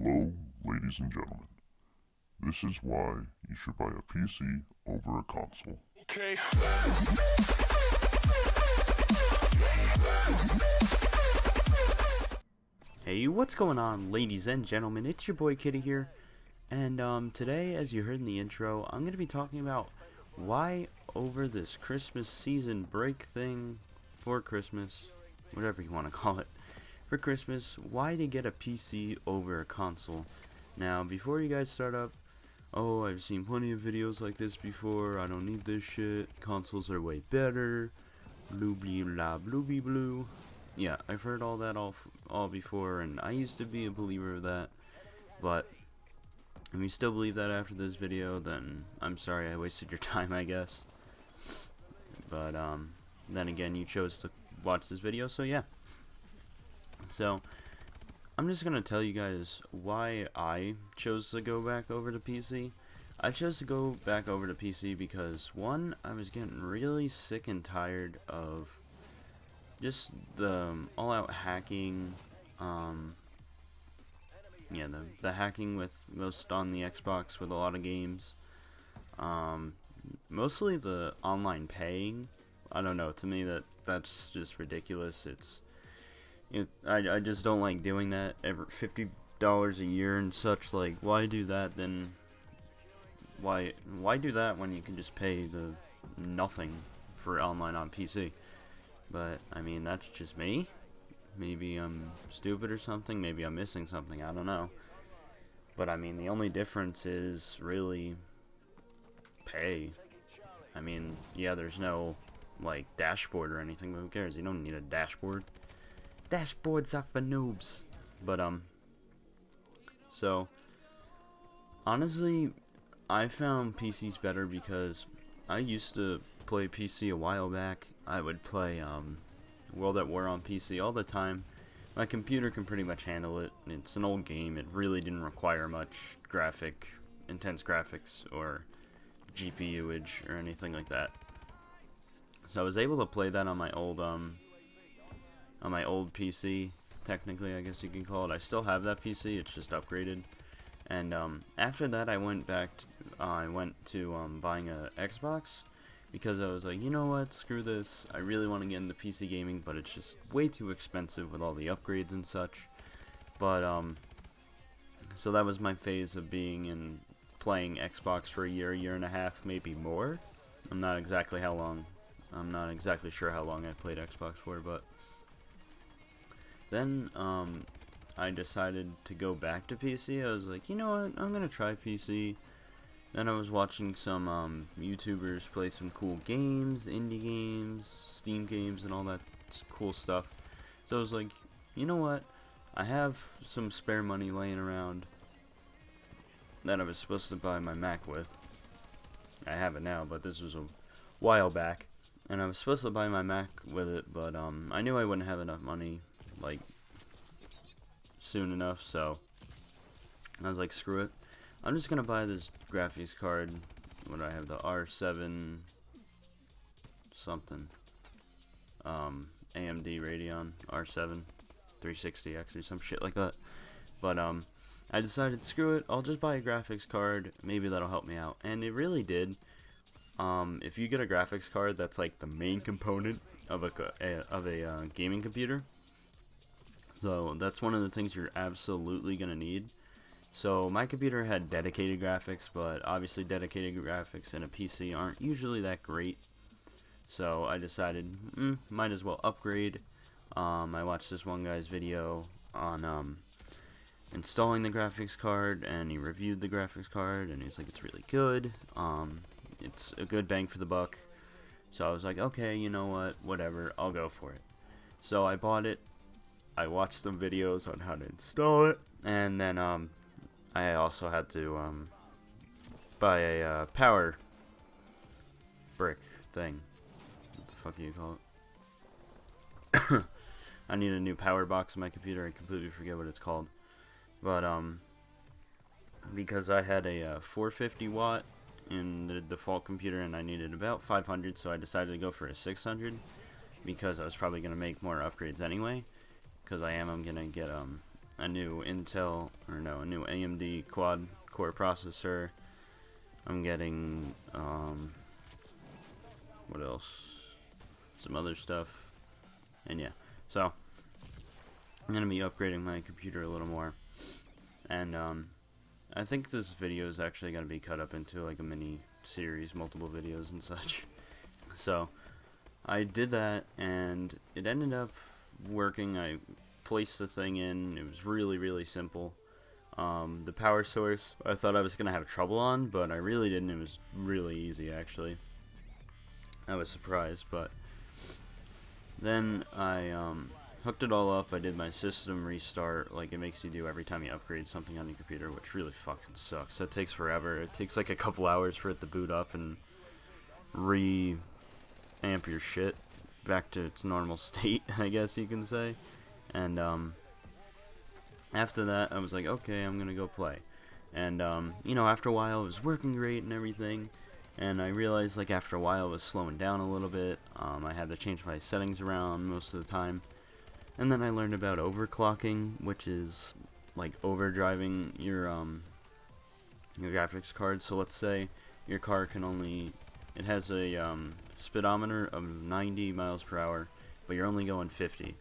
Hello, ladies and gentlemen. This is why you should buy a PC over a console. Okay. Hey, what's going on, ladies and gentlemen? It's your boy Kitty here, and today, as you heard in the intro, I'm going to be talking about why over this Christmas season break thing for Christmas, whatever you want to call it, for Christmas, why to get a PC over a console. Now, before you guys start up, oh, I've seen plenty of videos like this before, I don't need this shit, consoles are way better, blue blah blue blue. Yeah, I've heard all that all before, and I used to be a believer of that, but if you still believe that after this video, then I'm sorry I wasted your time, I guess. But then again, you chose to watch this video, so yeah. So I'm just gonna tell you guys why I chose to go back over to PC. I chose to go back over to PC because, one, I was getting really sick and tired of just the all-out hacking, yeah, the hacking with most on the Xbox with a lot of games, mostly the online paying. I don't know, to me that's just ridiculous. I just don't like doing that. Every $50 a year and such, like, why do that then? Why do that when you can just pay the nothing for online on PC? But, I mean, that's just me. Maybe I'm stupid or something. Maybe I'm missing something. I don't know. But, I mean, the only difference is really pay. I mean, yeah, there's no, like, dashboard or anything, but who cares? You don't need a dashboard. Dashboards are for noobs. But, so, honestly, I found PCs better because I used to play PC a while back. I would play World at War on PC all the time. My computer can pretty much handle it. It's an old game. It really didn't require much intense graphics or GPUage or anything like that. So I was able to play that on my old PC. Technically, I guess you can call it. I still have that PC. It's just upgraded. And after that, I went to buying a Xbox. Because I was like, you know what, screw this, I really want to get into PC gaming, but it's just way too expensive with all the upgrades and such. But, so that was my phase of playing Xbox for a year and a half, maybe more. I'm not exactly sure how long I played Xbox for, but then, I decided to go back to PC. I was like, you know what, I'm gonna try PC. Then I was watching some YouTubers play some cool games, indie games, Steam games, and all that cool stuff. So I was like, you know what? I have some spare money laying around that I was supposed to buy my Mac with. I have it now, but this was a while back. And I was supposed to buy my Mac with it, but I knew I wouldn't have enough money, like, soon enough, so I was like, screw it. I'm just gonna buy this graphics card. What do I have? The R7 something. AMD Radeon R7 360X or some shit like that. But I decided, screw it. I'll just buy a graphics card. Maybe that'll help me out, and it really did. If you get a graphics card that's like the main component of a gaming computer, so that's one of the things you're absolutely gonna need. So my computer had dedicated graphics, but obviously dedicated graphics in a PC aren't usually that great. So I decided, might as well upgrade. I watched this one guy's video on installing the graphics card, and he reviewed the graphics card, and he's like, it's really good. It's a good bang for the buck. So I was like, okay, you know what, whatever, I'll go for it. So I bought it. I watched some videos on how to install it, and then I also had to buy a power brick thing. What the fuck do you call it? I need a new power box in my computer. I completely forget what it's called. But because I had a 450 watt in the default computer and I needed about 500, so I decided to go for a 600 because I was probably going to make more upgrades anyway. Because I'm going to get a new a new AMD quad core processor. I'm getting, what else? Some other stuff. And yeah, so I'm gonna be upgrading my computer a little more. And, I think this video is actually gonna be cut up into like a mini series, multiple videos and such. So, I did that, and it ended up working. I placed the thing in. It was really, really simple. The power source, I thought I was going to have trouble on, but I really didn't. It was really easy, actually. I was surprised, but then I hooked it all up. I did my system restart, like it makes you do every time you upgrade something on your computer, which really fucking sucks. That takes forever. It takes like a couple hours for it to boot up and amp your shit back to its normal state, I guess you can say. And after that, I was like, okay, I'm gonna go play. And you know, after a while, it was working great and everything. And I realized, like, after a while, it was slowing down a little bit. I had to change my settings around most of the time. And then I learned about overclocking, which is like overdriving your graphics card. So let's say your car can only, it has a speedometer of 90 miles per hour, but you're only going 50.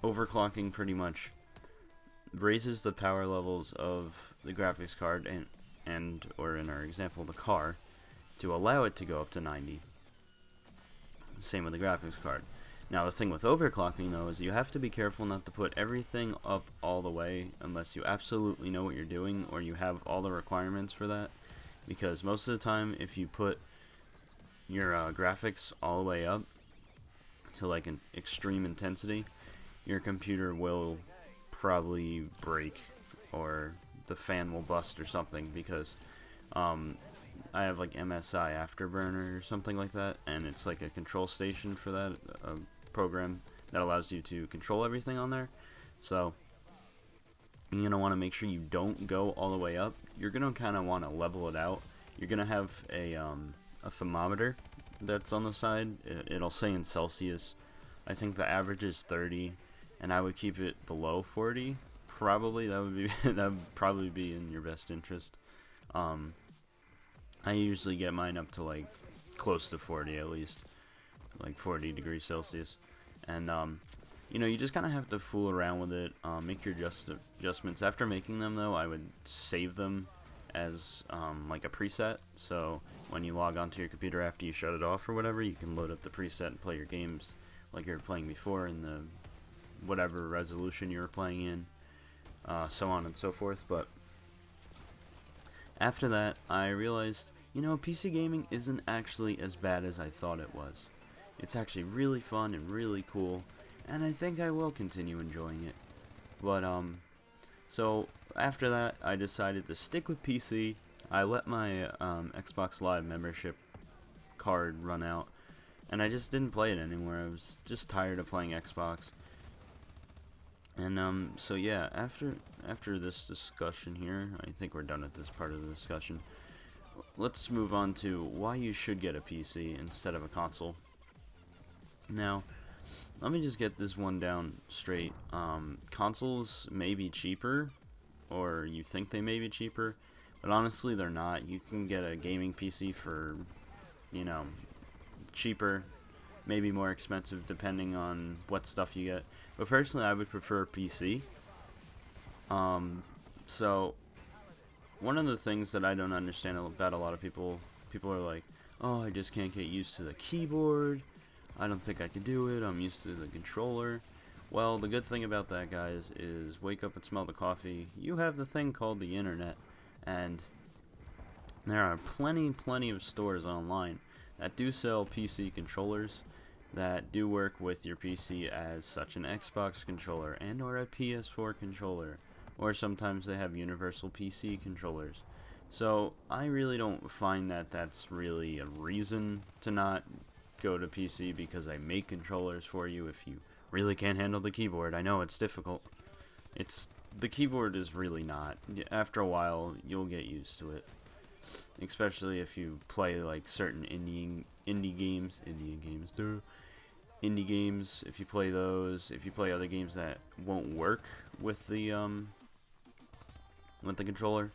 Overclocking pretty much raises the power levels of the graphics card and or in our example, the car, to allow it to go up to 90. Same with the graphics card. Now the thing with overclocking though is you have to be careful not to put everything up all the way unless you absolutely know what you're doing or you have all the requirements for that, because most of the time if you put your graphics all the way up to like an extreme intensity, your computer will probably break or the fan will bust or something, because I have like MSI Afterburner or something like that, and it's like a control station for that, a program that allows you to control everything on there. So you're going to want to make sure you don't go all the way up. You're going to kind of want to level it out. You're going to have a thermometer that's on the side. It'll say in Celsius. I think the average is 30, and I would keep it below 40. Probably that would probably be in your best interest. I usually get mine up to like close to 40 at least, like 40 degrees Celsius, and you know, you just kind of have to fool around with it, make your adjustments. After making them though, I would save them as like a preset, so when you log onto your computer after you shut it off or whatever, you can load up the preset and play your games like you were playing before in the whatever resolution you were playing in, so on and so forth. But after that, I realized, you know, PC gaming isn't actually as bad as I thought it was. It's actually really fun and really cool, and I think I will continue enjoying it. But, so after that, I decided to stick with PC. I let my Xbox Live membership card run out, and I just didn't play it anymore. I was just tired of playing Xbox. And so yeah, after this discussion here, I think we're done at this part of the discussion. Let's move on to why you should get a PC instead of a console. Now, let me just get this one down straight. Consoles may be cheaper, or you think they may be cheaper, but honestly they're not. You can get a gaming PC for, you know, cheaper, maybe more expensive depending on what stuff you get. But personally, I would prefer PC. So one of the things that I don't understand about a lot of people are like, oh, I just can't get used to the keyboard. I don't think I can do it. I'm used to the controller. Well, the good thing about that, guys, is wake up and smell the coffee. You have the thing called the internet, and there are plenty of stores online that do sell PC controllers that do work with your PC as such, an Xbox controller and or a PS4 controller, or sometimes they have universal PC controllers. So I really don't find that that's really a reason to not go to PC, because I make controllers for you if you really can't handle the keyboard. I know it's difficult. The keyboard is really not. After a while, you'll get used to it. Especially if you play like certain indie games, duh. indie games, if you play those, if you play other games that won't work with the controller,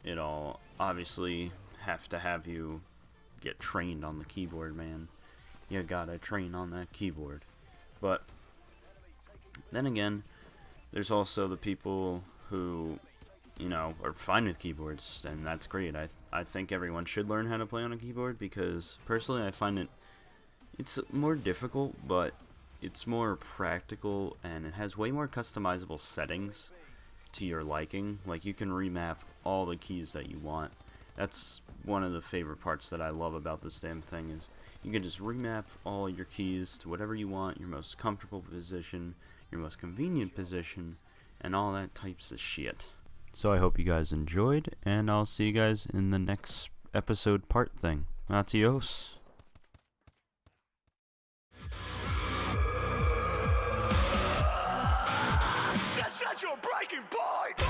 it'll obviously have to have you get trained on the keyboard, man. You gotta train on that keyboard. But then again, there's also the people who, you know, are fine with keyboards, and that's great. I think everyone should learn how to play on a keyboard, because personally I find it's more difficult, but it's more practical, and it has way more customizable settings to your liking. Like, you can remap all the keys that you want. That's one of the favorite parts that I love about this damn thing, is you can just remap all your keys to whatever you want, your most comfortable position, your most convenient position, and all that types of shit. So I hope you guys enjoyed, and I'll see you guys in the next episode part thing. Adios. That's such a breaking point!